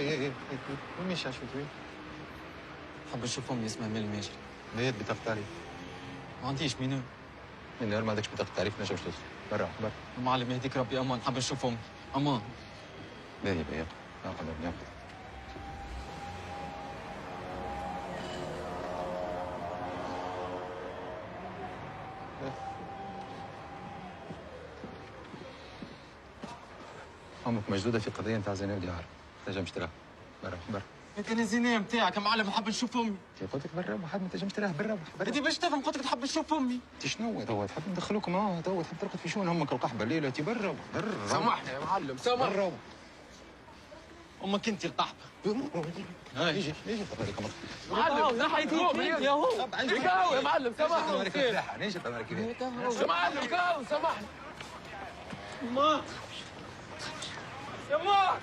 وين مشى شو توي؟ حاب نشوف امي اسمها ميل الماجري. ليه بطاقة تعريف؟ ما عنديش مينو. من غير ما عندكش بطاقة تعريف نجمش تدخل. برا برا. المعلم يهديك ربي امان، حاب نشوف امي. امان. باهي باهي ناقل ناقل. امك مجدودة في قضية نتاع زينب ديار. تنجمش تراها. برا برا. انت الزينيه نتاعك يا معلم، حاب نشوف امي. قلت لك برا واحد ما تنجمش تراها برا برا. انت باش تفهم، قلت لك تحب نشوف امي. انت شنو توا تحب ندخلوك معاه توا تحب ترقد في شؤون امك القحبة الليلة انت برا برا. سامحني يا معلم سامحني. برا. امك انت القحبه. يجي تبارك الله. معلم نحيت يا هو كاو يا معلم سامحني. نيجي تبارك الله. يا معلم كاو سامحني. ما يا ما